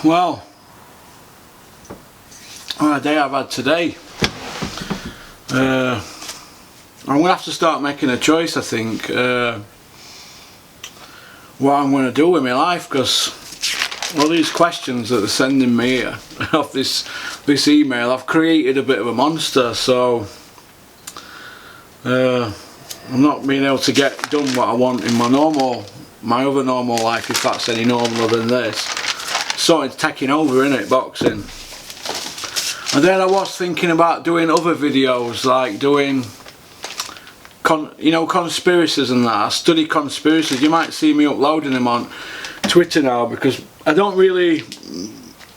Well, what a day I've had today. I'm going to have to start making a choice, I think, what I'm going to do with my life, because all these questions that they're sending me here off this email, I've created a bit of a monster, so I'm not being able to get done what I want in my other normal life, if that's any normaler than this. So it's taking over, innit, boxing. And then I was thinking about doing other videos, like doing conspiracies and that. I study conspiracies. You might see me uploading them on Twitter now, because I don't really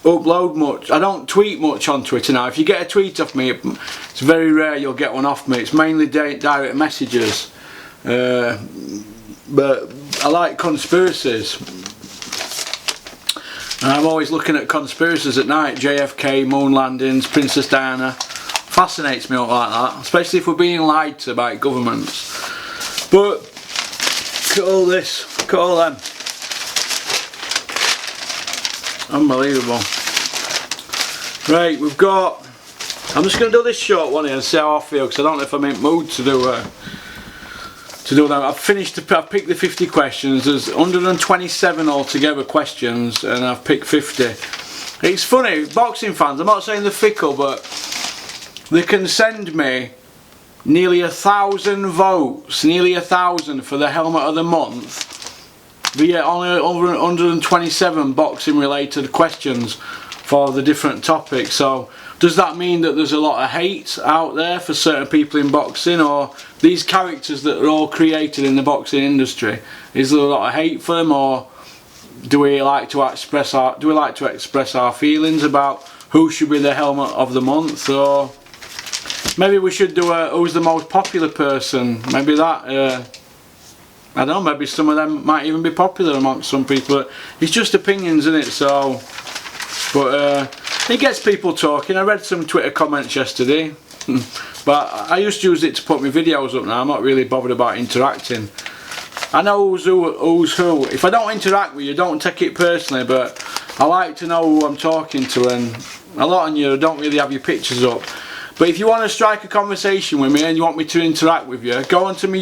upload much. I don't tweet much on Twitter now. If you get a tweet off me, it's very rare you'll get one off me. It's mainly direct messages. But I like conspiracies. And I'm always looking at conspiracies at night. JFK, moon landings, Princess Diana. Fascinates me all like that, especially if we're being lied to by governments. But look at all this, look at all them. Unbelievable. Right, we've got, I'm just going to do this short one here and see how I feel, because I don't know if I'm in mood to do that. I've picked the 50 questions. There's 127 altogether questions, and I've picked 50. It's funny, boxing fans, I'm not saying they're fickle, but they can send me nearly 1,000 votes, nearly 1,000 for the helmet of the month. But yet only over 127 boxing related questions for the different topics. So does that mean that there's a lot of hate out there for certain people in boxing, or these characters that are all created in the boxing industry? Is there a lot of hate for them, or do we like to express our feelings about who should be the helmet of the month? Or maybe we should do a who's the most popular person. Maybe that. I don't know, maybe some of them might even be popular amongst some people. It's just opinions, isn't it? So, but it gets people talking. I read some Twitter comments yesterday, but I used to use it to put my videos up now. I'm not really bothered about interacting. I know who's who. If I don't interact with you, don't take it personally, but I like to know who I'm talking to, and a lot of you don't really have your pictures up. But if you want to strike a conversation with me and you want me to interact with you, go onto my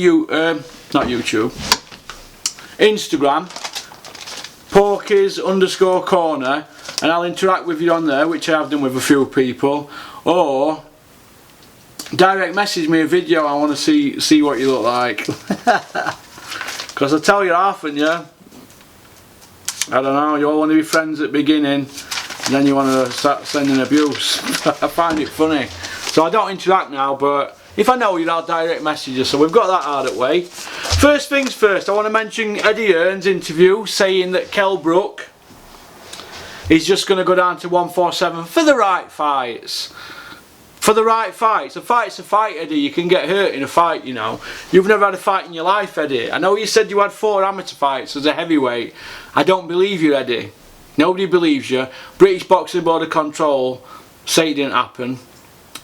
Instagram, Porky's_corner, and I'll interact with you on there, which I have done with a few people. Or direct message me a video. I want to see what you look like. Because I tell you often, yeah, I don't know, you all want to be friends at the beginning, and then you want to start sending abuse. I find it funny. So I don't interact now, but if I know you, I'll direct message you. So we've got that out of the way. First things first, I want to mention Eddie Hearn's interview saying that Kell Brook is just going to go down to 147 for the right fights. For the right fights. A fight's a fight, Eddie. You can get hurt in a fight, you know. You've never had a fight in your life, Eddie. I know you said you had 4 amateur fights as a heavyweight. I don't believe you, Eddie. Nobody believes you. British Boxing Board of Control say it didn't happen.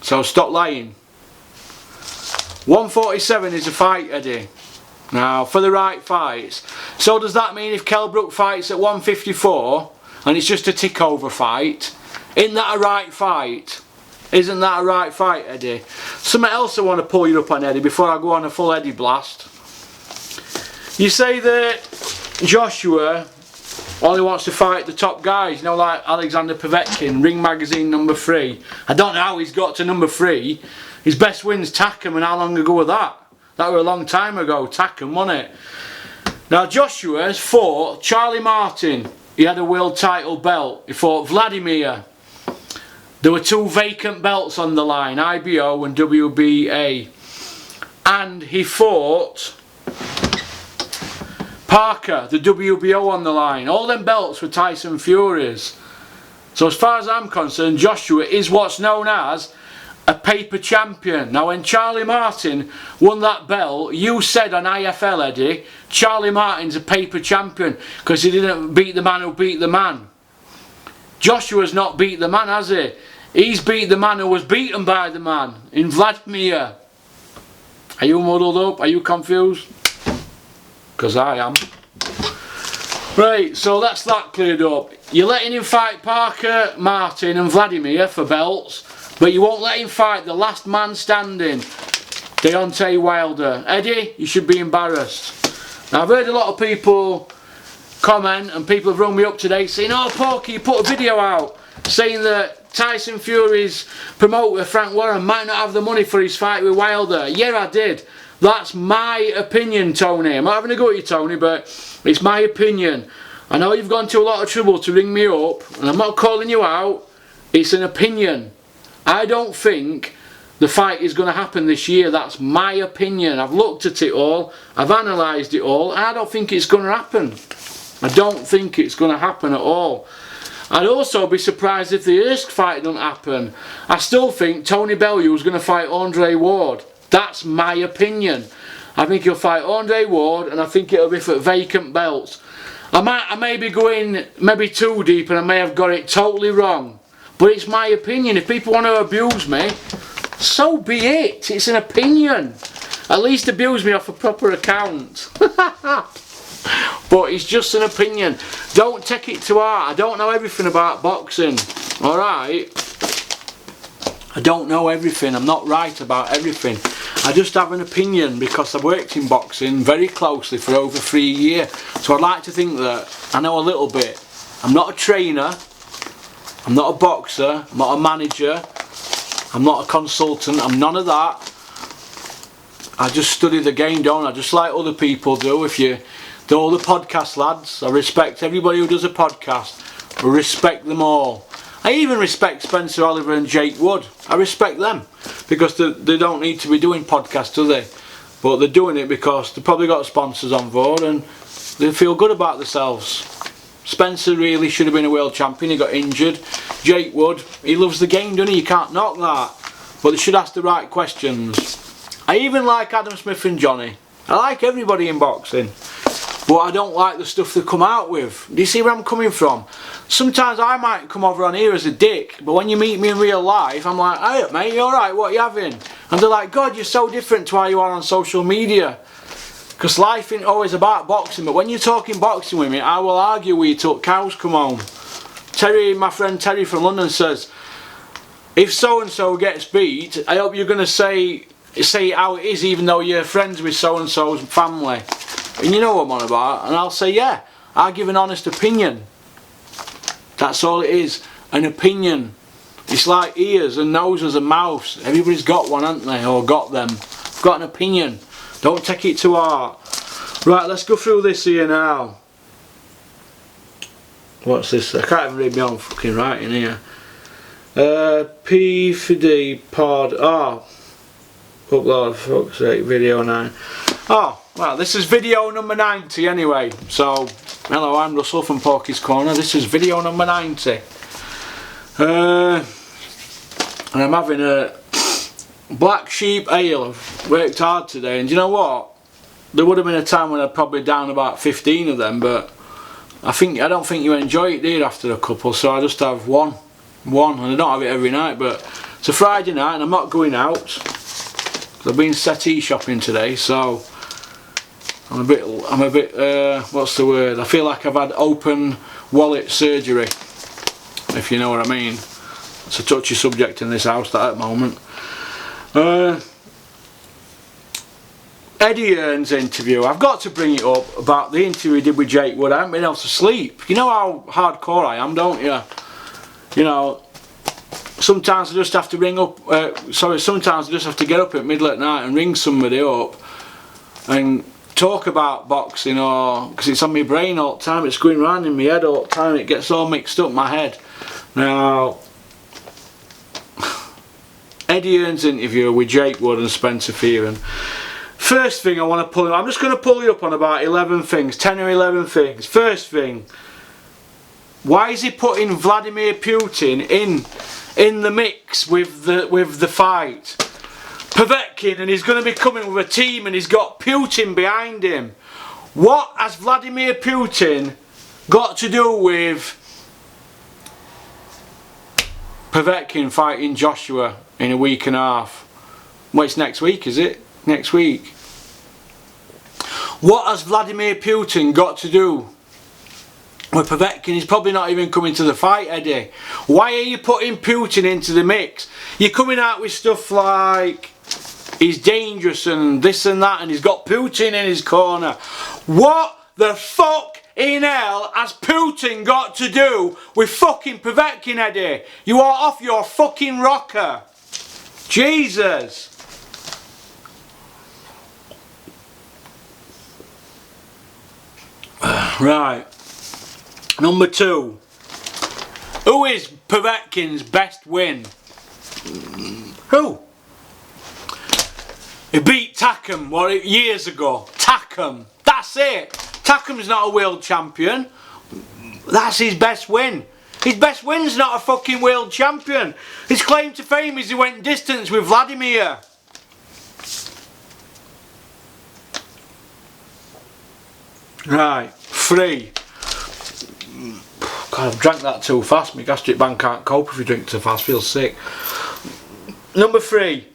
So stop lying. 147 is a fight, Eddie. Now, for the right fights. So does that mean if Kell Brook fights at 154 and it's just a tick over fight, isn't that a right fight? Isn't that a right fight, Eddie? Something else I want to pull you up on, Eddie, before I go on a full Eddie blast. You say that Joshua only wants to fight the top guys, you know, like Alexander Povetkin, Ring Magazine #3. I don't know how he's got to #3. His best win's Takam, and how long ago was that? That was a long time ago, Takam, wasn't it? Now Joshua has fought Charlie Martin. He had a world title belt. He fought Vladimir. There were 2 vacant belts on the line, IBO and WBA. And he fought Parker, the WBO on the line. All them belts were Tyson Fury's. So as far as I'm concerned, Joshua is what's known as a paper champion. Now when Charlie Martin won that belt, you said on IFL, Eddie, Charlie Martin's a paper champion because he didn't beat the man who beat the man. Joshua's not beat the man, has he? He's beat the man who was beaten by the man in Vladimir. Are you muddled up? Are you confused? Because I am. Right, so that's that cleared up. You're letting him fight Parker, Martin and Vladimir for belts, but you won't let him fight the last man standing, Deontay Wilder. Eddie, you should be embarrassed. Now, I've heard a lot of people comment, and people have rung me up today saying, oh Porky, you put a video out saying that Tyson Fury's promoter Frank Warren might not have the money for his fight with Wilder. Yeah, I did. That's my opinion, Tony. I'm not having a go at you, Tony, but it's my opinion. I know you've gone to a lot of trouble to ring me up, and I'm not calling you out. It's an opinion. I don't think the fight is going to happen this year. That's my opinion. I've looked at it all. I've analysed it all. And I don't think it's going to happen. I don't think it's going to happen at all. I'd also be surprised if the Ersk fight doesn't happen. I still think Tony Bellew is going to fight Andre Ward. That's my opinion. I think he'll fight Andre Ward, and I think it'll be for vacant belts. I may be going maybe too deep, and I may have got it totally wrong. But it's my opinion. If people want to abuse me, so be it. It's an opinion. At least abuse me off a proper account. But it's just an opinion. Don't take it to heart. I don't know everything about boxing. Alright? I don't know everything. I'm not right about everything. I just have an opinion because I've worked in boxing very closely for over 3 years. So I'd like to think that I know a little bit. I'm not a trainer. I'm not a boxer. I'm not a manager. I'm not a consultant. I'm none of that. I just study the game, don't I? Just like other people do. If you do, all the podcast lads, I respect everybody who does a podcast. I respect them all. I even respect Spencer Oliver and Jake Wood. I respect them because they don't need to be doing podcasts, do they? But they're doing it because they've probably got sponsors on board and they feel good about themselves. Spencer really should have been a world champion. He got injured. Jake Wood, he loves the game, doesn't he? You can't knock that. But they should ask the right questions. I even like Adam Smith and Johnny. I like everybody in boxing. But I don't like the stuff they come out with. Do you see where I'm coming from? Sometimes I might come over on here as a dick, but when you meet me in real life, I'm like, hey mate, you alright, what are you having? And they're like, God, you're so different to how you are on social media. Because life ain't always about boxing, but when you're talking boxing with me, I will argue with you till cows come home. Terry, my friend Terry from London says, if so-and-so gets beat, I hope you're going to say how it is even though you're friends with so-and-so's family. And you know what I'm on about, and I'll say, yeah, I give an honest opinion. That's all it is, an opinion. It's like ears and noses and mouths. Everybody's got one, haven't they, or got them. Got an opinion. Don't take it to heart. Right, let's go through this here now. What's this? I can't even read my own fucking writing here. P for D pod. Oh, upload, fuck's sake, video 9. Oh, well, this is video number 90 anyway. So, hello, I'm Russell from Porky's Corner. This is video number 90. And I'm having a Black Sheep Ale. I've worked hard today, and do you know what? There would have been a time when I'd probably down about 15 of them, but I don't think you enjoy it, do you, after a couple, so I just have one, and I don't have it every night, but it's a Friday night and I'm not going out. I've been settee shopping today, so I'm a bit, what's the word? I feel like I've had open wallet surgery, if you know what I mean. It's a touchy subject in this house, that at the moment. Eddie Hearn's interview, I've got to bring it up about the interview he did with Jake Wood. I haven't been able to sleep. You know how hardcore I am, don't you? You know, sometimes I just have to ring up, sometimes I just have to get up at middle at night and ring somebody up and talk about boxing, or because it's on my brain all the time, it's going round in my head all the time, it gets all mixed up in my head. Now, Eddie Hearn's interview with Jake Wood and Spencer Fearon. First thing I want to pull, I'm just going to pull you up on about 11 things, 10 or 11 things. First thing, why is he putting Vladimir Putin in the mix with the fight? Povetkin, and he's going to be coming with a team and he's got Putin behind him. What has Vladimir Putin got to do with Povetkin fighting Joshua in a week and a half? Well, it's next week, is it? Next week. What has Vladimir Putin got to do with Povetkin. He's probably not even coming to the fight, Eddie. Why are you putting Putin into the mix? You're coming out with stuff like he's dangerous and this and that, and he's got Putin in his corner. What the fuck in hell has Putin got to do with fucking Povetkin, Eddie? You are off your fucking rocker. Jesus. Right. Number 2. Who is Povetkin's best win? Who? He beat Takam years ago. Takam. That's it. Takam's not a world champion. That's his best win. His best win's not a fucking world champion. His claim to fame is he went distance with Vladimir. Right. 3. God, I've drank that too fast. My gastric band can't cope if you drink too fast. Feels sick. Number 3.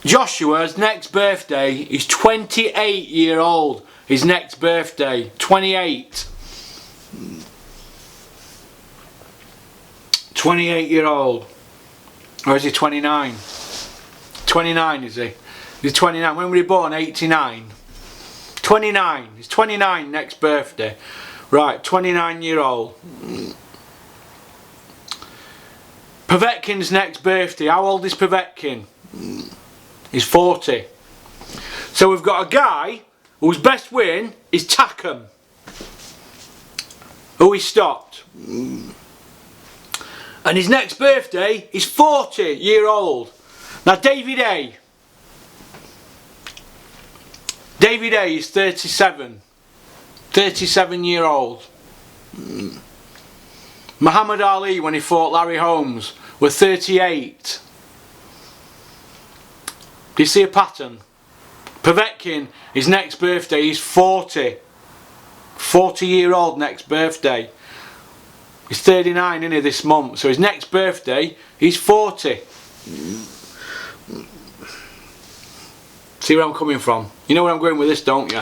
Joshua's next birthday is 28-year-old. His next birthday, 28. 28-year-old. Or is he 29? 29 is he? He's 29. When were he born? 89. 29. He's 29 next birthday. Right, 29-year-old. Povetkin's next birthday. How old is Povetkin? He's 40. So we've got a guy whose best win is Takam, who he stopped. And his next birthday is 40-year-old. Now David A. David A is 37. 37-year-old. Muhammad Ali, when he fought Larry Holmes, were 38. Do you see a pattern? Povetkin, his next birthday is 40. 40-year-old next birthday. He's 39, isn't he, this month? So his next birthday, he's 40. See where I'm coming from? You know where I'm going with this, don't you?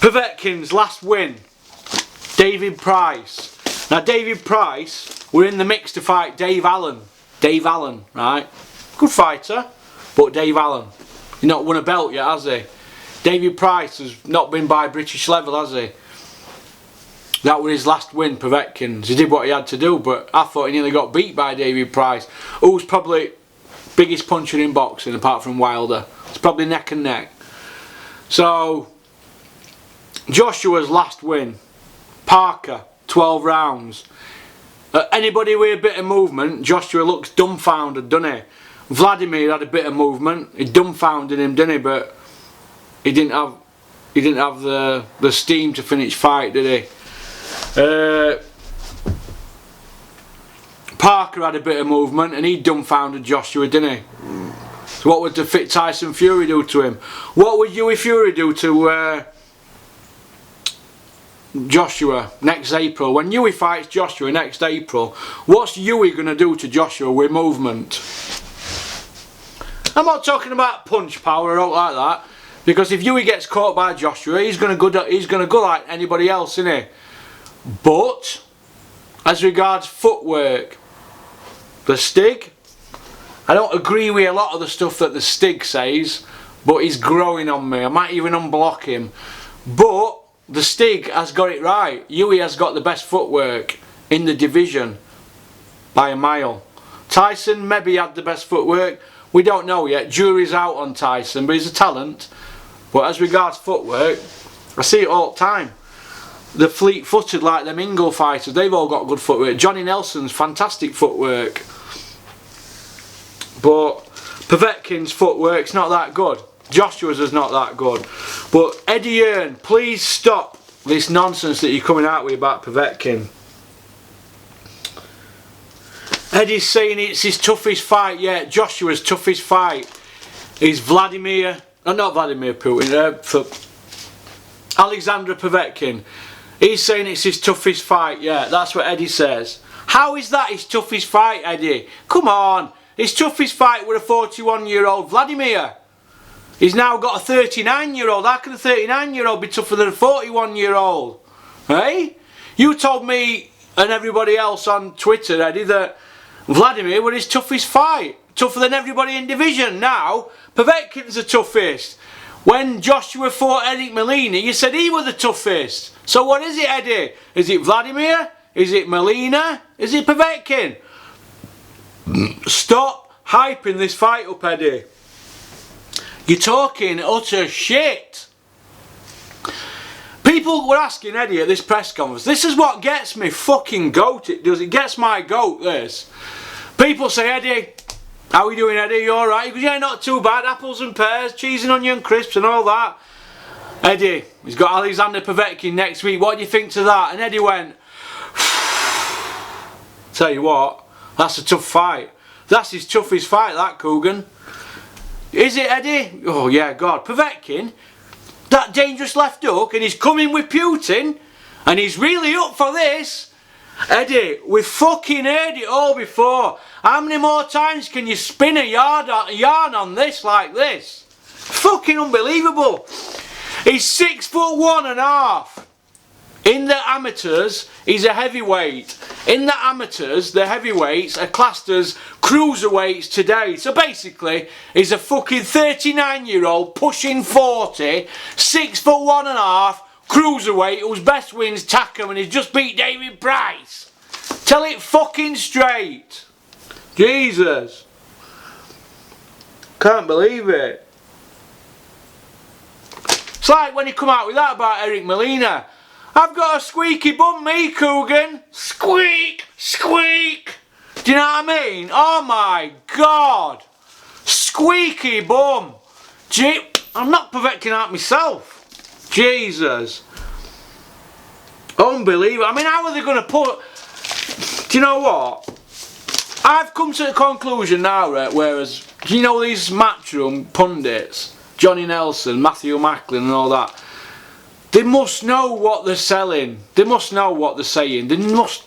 Povetkin's last win, David Price. Now David Price, we're in the mix to fight Dave Allen. Dave Allen, right? Good fighter, but Dave Allen. He's not won a belt yet, has he? David Price has not been by British level, has he? That was his last win, Povetkin's. He did what he had to do, but I thought he nearly got beat by David Price, who's probably biggest puncher in boxing apart from Wilder. It's probably neck and neck. So Joshua's last win, Parker, 12 rounds. Anybody with a bit of movement, Joshua looks dumbfounded, doesn't he? Vladimir had a bit of movement, it dumbfounded him, didn't he? But he didn't have the steam to finish fight, did he? Parker had a bit of movement and he dumbfounded Joshua, didn't he? So what would the fit Tyson Fury do to him? What would Hughie Fury do to Joshua next April? When Hughie fights Joshua next April, what's Hughie going to do to Joshua with movement? I'm not talking about punch power or like that, because if Hughie gets caught by Joshua, he's going to go like anybody else, isn't he? But as regards footwork, the Stig, I don't agree with a lot of the stuff that the Stig says, but he's growing on me. I might even unblock him. But the Stig has got it right. Hughie has got the best footwork in the division by a mile. Tyson maybe had the best footwork. We don't know yet. Jury's out on Tyson, but he's a talent. But as regards footwork, I see it all the time. The fleet-footed like them Ingle fighters, they've all got good footwork. Johnny Nelson's fantastic footwork. But Povetkin's footwork's not that good. Joshua's is not that good. But Eddie Hearn, please stop this nonsense that you're coming out with about Povetkin. Eddie's saying it's his toughest fight yet. Joshua's toughest fight is Vladimir, not Vladimir Putin, for Alexander Povetkin. He's saying it's his toughest fight yet. That's what Eddie says. How is that his toughest fight, Eddie? Come on. His toughest fight with a 41-year-old Vladimir. He's now got a 39-year-old. How can a 39-year-old be tougher than a 41-year-old? Hey? You told me and everybody else on Twitter, Eddie, that Vladimir was his toughest fight. Tougher than everybody in division. Now, Povetkin's the toughest. When Joshua fought Eric Molina, you said he was the toughest. So what is it, Eddie? Is it Vladimir? Is it Molina? Is it Povetkin? Stop hyping this fight up, Eddie. You're talking utter shit. People were asking Eddie at this press conference. This is what gets me fucking goat. It does. It gets my goat, this. People say, Eddie, how are you doing, Eddie? You alright? He goes, yeah, not too bad. Apples and pears, cheese and onion crisps and all that. Eddie, he's got Alexander Povetkin next week. What do you think to that? And Eddie went, tell you what, that's a tough fight. That's his toughest fight, that, Coogan. Is it, Eddie? Oh, yeah, God. Povetkin, that dangerous left hook, and he's coming with Putin, and he's really up for this. Eddie, we've fucking heard it all before. How many more times can you spin a yarn on this like this? Fucking unbelievable. He's 6'1.5". In the amateurs, he's a heavyweight. In the amateurs, the heavyweights are classed as cruiserweights today. So basically, he's a fucking 39-year-old pushing 40, 6'1.5", cruiserweight whose best win's Takum, and he's just beat David Price. Tell it fucking straight. Jesus. Can't believe it. It's like when he come out with that about Eric Molina. I've got a squeaky bum, me, Coogan. Squeak, squeak. Do you know what I mean? Oh my God. Squeaky bum. Gee, I'm not Povetkin out myself. Jesus. Unbelievable. I mean, how are they going to put... Do you know what? I've come to the conclusion now, right, whereas, do you know these Matchroom pundits, Johnny Nelson, Matthew Macklin and all that, they must know what they're selling. They must know what they're saying. They must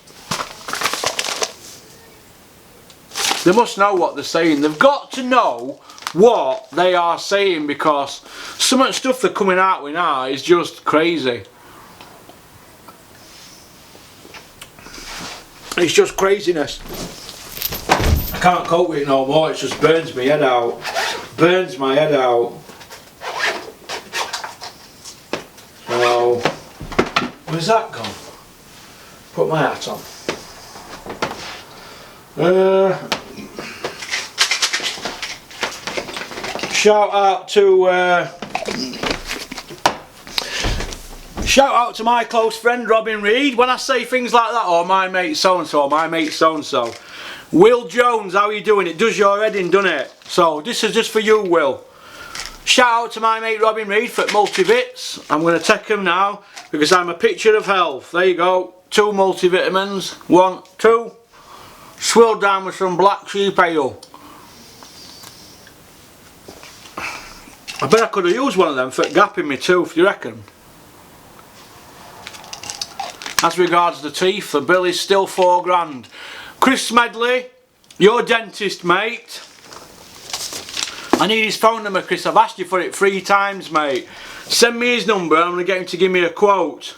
know what they're saying. They've got to know what they are saying, because some of the stuff they're coming out with now is just crazy. It's just craziness. I can't cope with it no more. It just burns my head out. Burns my head out. So, where's that gone? Put my hat on. Shout out to my close friend Robin Reed. When I say things like that, or my mate so and so, or my mate so and so. Will Jones, how are you doing? It does your head in, doesn't it? So this is just for you, Will. Shout out to my mate Robin Reed for multivits. I'm going to take them now because I'm a picture of health. There you go. 2 multivitamins. 1, 2. Swilled down with some black sheep ale. I bet I could have used one of them for gapping my tooth, do you reckon? As regards the teeth, the bill is still £4 grand. Chris Smedley, your dentist mate. I need his phone number, Chris. I've asked you for it 3 times, mate. Send me his number. I'm going to get him to give me a quote.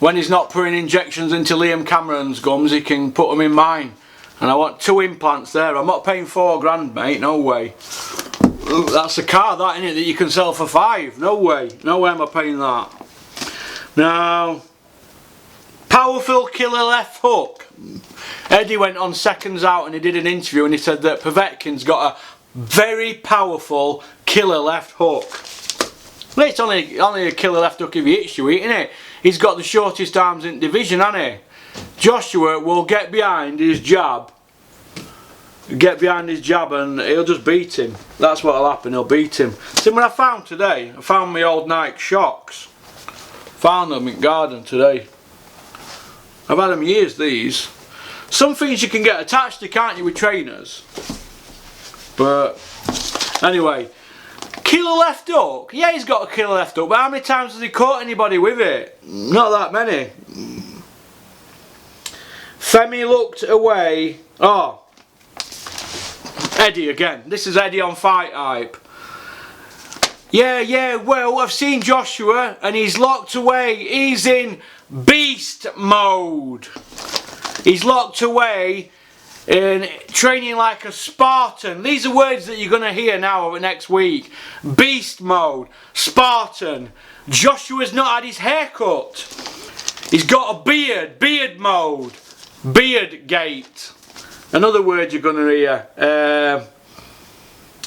When he's not putting injections into Liam Cameron's gums, he can put them in mine. And I want 2 implants there. I'm not paying £4 grand, mate. No way. Ooh, that's a car, that, isn't it, that you can sell for 5. No way. No way am I paying that. Now, powerful killer left hook. Eddie went on Seconds Out and he did an interview and he said that Povetkin's got a very powerful killer left hook. Well, it's only a killer left hook if he hits you, isn't it? He's got the shortest arms in division, hasn't he? Joshua will get behind his jab. Get behind his jab and he'll just beat him. That's what'll happen, he'll beat him. See what I found today? I found my old Nike Shocks. Found them in garden today. I've had them years, these. Some things you can get attached to, can't you, with trainers? But anyway, killer left hook. Yeah, he's got a killer left hook, but how many times has he caught anybody with it? Not that many. Femi looked away. Oh, Eddie again. This is Eddie on Fight Hype. Yeah, well, I've seen Joshua and he's locked away. He's in beast mode. He's locked away in training like a Spartan. These are words that you're going to hear now over next week. Beast mode, Spartan. Joshua's not had his hair cut. He's got a beard, beard mode, beard gate. Another word you're going to hear.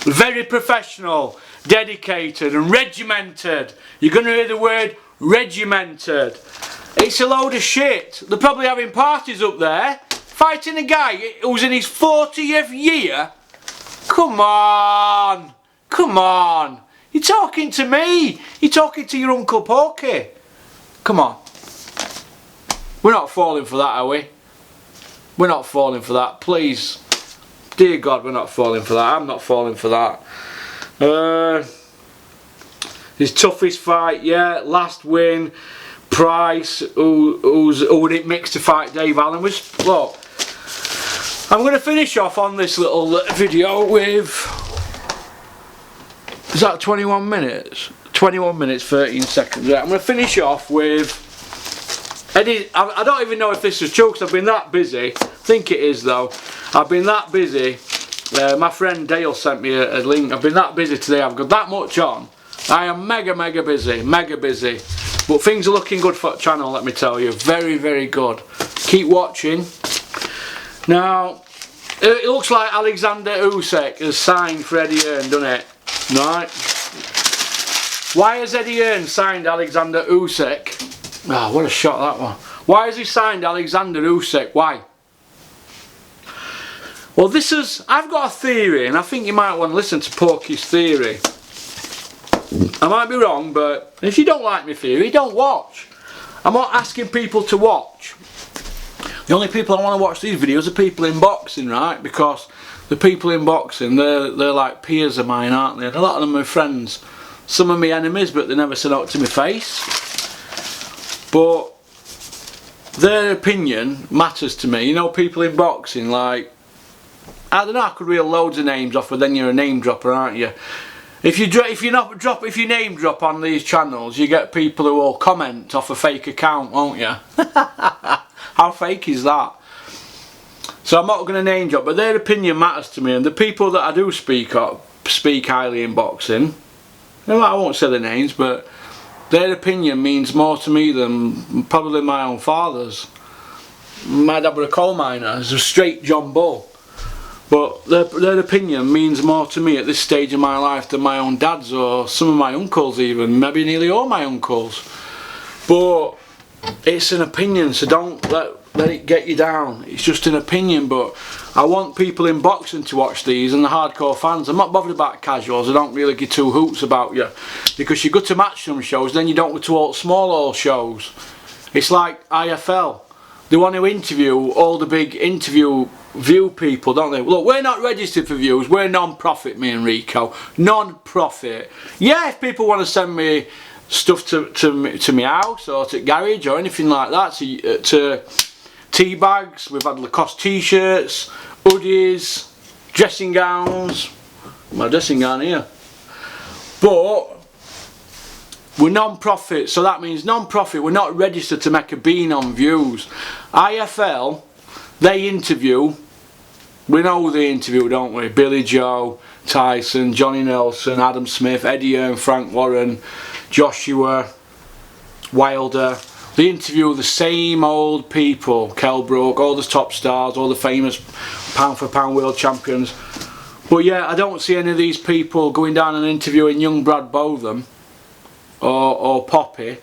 Very professional, dedicated and regimented. You're going to hear the word regimented. It's a load of shit. They're probably having parties up there, fighting a guy who's in his 40th year. Come on. Come on. You're talking to me. You're talking to your Uncle Porky. Come on. We're not falling for that, are we? We're not falling for that. Please. Dear God, we're not falling for that. I'm not falling for that. His toughest fight, yeah. Last win. Price, who would it mix to fight Dave Allen? Look, I'm going to finish off on this little video with, is that 21 minutes? 21 minutes 13 seconds. Right, I'm going to finish off with Eddie. I don't even know if this is true because I've been that busy. I think it is though. I've been that busy. My friend Dale sent me a link. I've been that busy today. I've got that much on. I am mega busy. But things are looking good for the channel, let me tell you. Very good. Keep watching. Now, it looks like Alexander Usyk has signed for Eddie Hearn, doesn't it? Right. Why has Eddie Hearn signed Alexander Usyk? Ah, what a shot that one. Why has he signed Alexander Usyk? Why? Well, I've got a theory, and I think you might want to listen to Porky's theory. I might be wrong, but if you don't like my theory, don't watch. I'm not asking people to watch. The only people I want to watch these videos are people in boxing, right? Because the people in boxing, they're like peers of mine, aren't they? And a lot of them are friends. Some are my enemies, but they never said out to my face. But their opinion matters to me. You know, people in boxing, like, I don't know, I could reel loads of names off, but then you're a name dropper, aren't you? If you name drop on these channels, you get people who will comment off a fake account, won't you? How fake is that? So I'm not going to name drop, but their opinion matters to me, and the people that I do speak highly in boxing, I won't say the names, but their opinion means more to me than probably my own father's. My dad was a coal miner, he's a straight John Bull. But their opinion means more to me at this stage of my life than my own dad's or some of my uncles even, maybe nearly all my uncles. But it's an opinion, so don't let it get you down. It's just an opinion, but I want people in boxing to watch these and the hardcore fans. I'm not bothered about casuals, I don't really give two hoots about you. Because you go to matchroom shows, then you don't go to all small shows. It's like IFL. They want to interview all the big view people, don't they? Look, we're not registered for views, we're non-profit, me and Rico. Non-profit. Yeah, if people want to send me stuff to my house or to garage or anything like that, to tea bags, we've had Lacoste t-shirts, hoodies, dressing gowns. My dressing gown here. But we're non-profit, so that means non-profit, we're not registered to make a bean on views. IFL, they interview, we know who they interview, don't we? Billy Joe, Tyson, Johnny Nelson, Adam Smith, Eddie Hearn, Frank Warren, Joshua, Wilder. They interview the same old people, Kell Brook, all the top stars, all the famous pound for pound world champions. But yeah, I don't see any of these people going down and interviewing young Brad Botham or Poppy,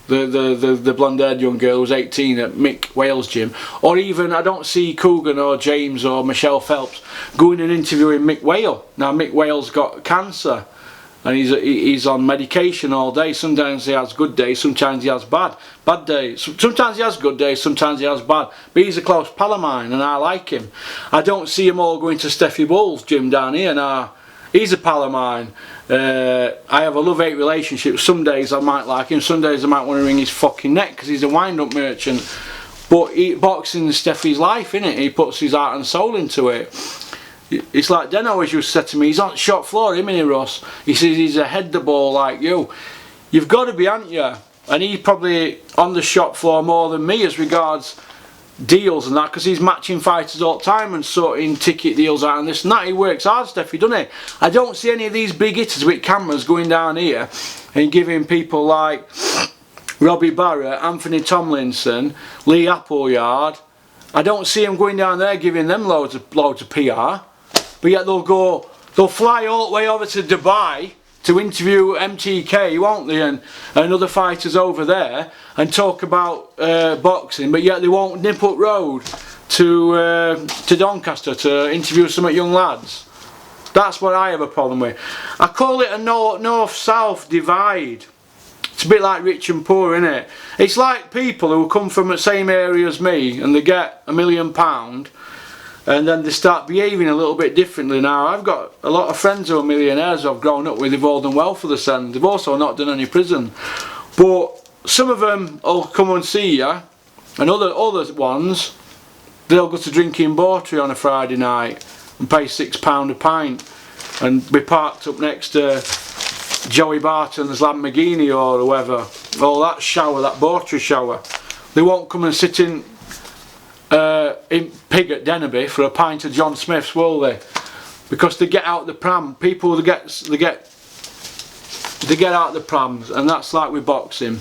the blonde-haired young girl who's 18 at Mick Wales' gym, or even I don't see Coogan or James or Michelle Phelps going and interviewing Mick Wale. Now Mick Wale's got cancer and he's on medication all day. Sometimes he has good days, sometimes he has bad days. Sometimes he has good days, sometimes he has bad. But he's a close pal of mine and I like him. I don't see them all going to Steffi Bull's gym down here. Now he's a pal of mine. I have a love-hate relationship. Some days I might like him, some days I might want to wring his fucking neck because he's a wind-up merchant. But boxing is Steffi's life, innit? He puts his heart and soul into it. It's like Den always used to say to me, he's on shop floor, him and Russ. He says he's a head the ball like you. You've got to be, haven't you? And he's probably on the shop floor more than me as regards deals and that, because he's matching fighters all the time and sorting ticket deals out and this and that. He works hard, Steffi, doesn't he? I don't see any of these big hitters with cameras going down here and giving people like Robbie Barrett, Anthony Tomlinson, Lee Appleyard. I don't see him going down there giving them loads of PR. But yet they'll fly all the way over to Dubai to interview MTK, won't they, and other fighters over there, and talk about boxing, but yet they won't nip up road to Doncaster to interview some young lads. That's what I have a problem with. I call it a north-south divide. It's a bit like rich and poor, isn't it? It's like people who come from the same area as me and they get £1 million and then they start behaving a little bit differently. Now, I've got a lot of friends who are millionaires who I've grown up with. They've all done well for the send. They've also not done any prison. But some of them will come and see you, and other ones, they'll go to drinking Bawtry on a Friday night and pay £6 a pint and be parked up next to Joey Barton's Lamborghini or whoever. All that shower, that Bawtry shower. They won't come and sit in Pig at Dennerby for a pint of John Smith's, will they? Because they get out the pram. People they get out the prams, and that's like with boxing.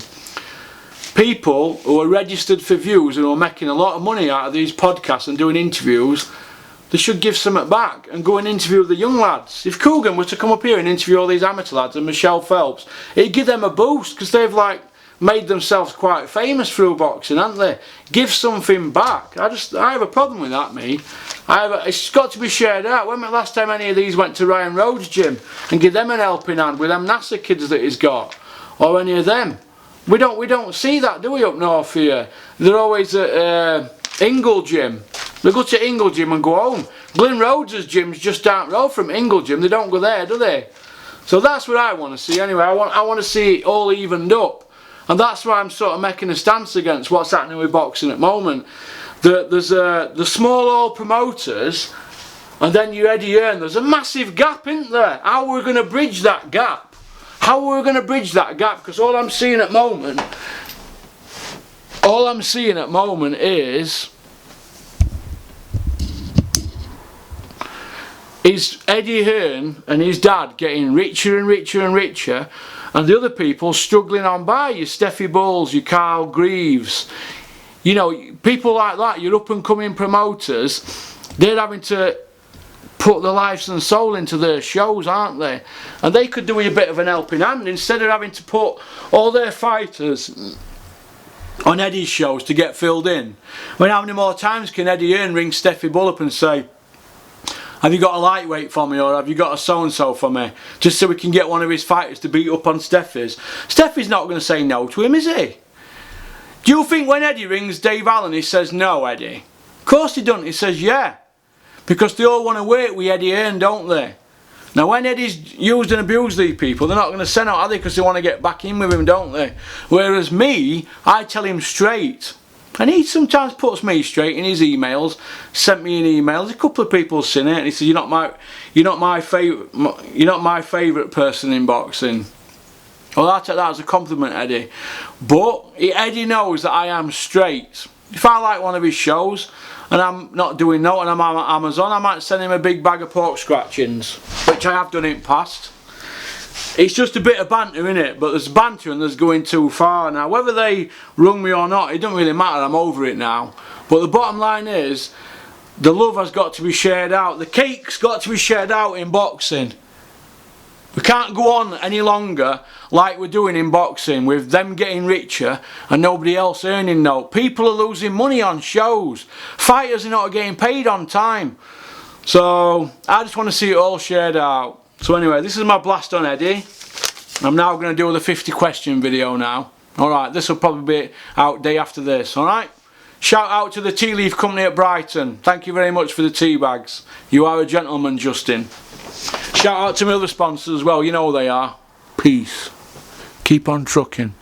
People who are registered for views and who are making a lot of money out of these podcasts and doing interviews, they should give something back and go and interview the young lads. If Coogan was to come up here and interview all these amateur lads and Michelle Phelps, it'd give them a boost, because they've like made themselves quite famous through boxing, haven't they? Give something back. I have a problem with that, me. It's got to be shared out. When was the last time any of these went to Ryan Rhodes' gym and give them an helping hand with them NASA kids that he's got, or any of them? We don't see that, do we, up north here? They're always at Ingle Gym. They go to Ingle Gym and go home. Glyn Rhodes' gym's just down the road from Ingle Gym. They don't go there, do they? So that's what I want to see anyway. I want to see it all evened up. And that's why I'm sort of making a stance against what's happening with boxing at the moment. There's the small old promoters, and then your Eddie Hearn. There's a massive gap, isn't there? How are we going to bridge that gap? How are we going to bridge that gap? Because all I'm seeing at the moment is Eddie Hearn and his dad getting richer and richer and richer, and the other people struggling on by. Your Steffi Bulls, your Carl Greaves, you know, people like that, your up and coming promoters, they're having to put their lives and soul into their shows, aren't they? And they could do a bit of an helping hand instead of having to put all their fighters on Eddie's shows to get filled in. I mean, how many more times can Eddie Hearn ring Steffi Bull up and say, have you got a lightweight for me, or have you got a so-and-so for me? Just so we can get one of his fighters to beat up on Steffi's. Steffi's not going to say no to him, is he? Do you think when Eddie rings Dave Allen he says no, Eddie? Of course he doesn't, he says yeah. Because they all want to work with Eddie Hearn, don't they? Now when Eddie's used and abused these people, they're not going to send out, are they? Because they want to get back in with him, don't they? Whereas me, I tell him straight. And he sometimes puts me straight in his emails. Sent me an email. There's a couple of people seen it, and he said, "You're not my favourite person in boxing." Well, I take that as a compliment, Eddie. But Eddie knows that I am straight. If I like one of his shows and I'm not doing no, and I'm on Amazon, I might send him a big bag of pork scratchings, which I have done in the past. It's just a bit of banter, innit? But there's banter and there's going too far. Now, whether they rung me or not, it doesn't really matter. I'm over it now. But the bottom line is, the love has got to be shared out. The cake's got to be shared out in boxing. We can't go on any longer like we're doing in boxing, with them getting richer and nobody else earning no. People are losing money on shows. Fighters are not getting paid on time. So, I just want to see it all shared out. So anyway, this is my blast on Eddie. I'm now going to do the 50 question video now. Alright, this will probably be out day after this, alright? Shout out to the tea leaf company at Brighton. Thank you very much for the tea bags. You are a gentleman, Justin. Shout out to my other sponsors as well, you know who they are. Peace. Keep on trucking.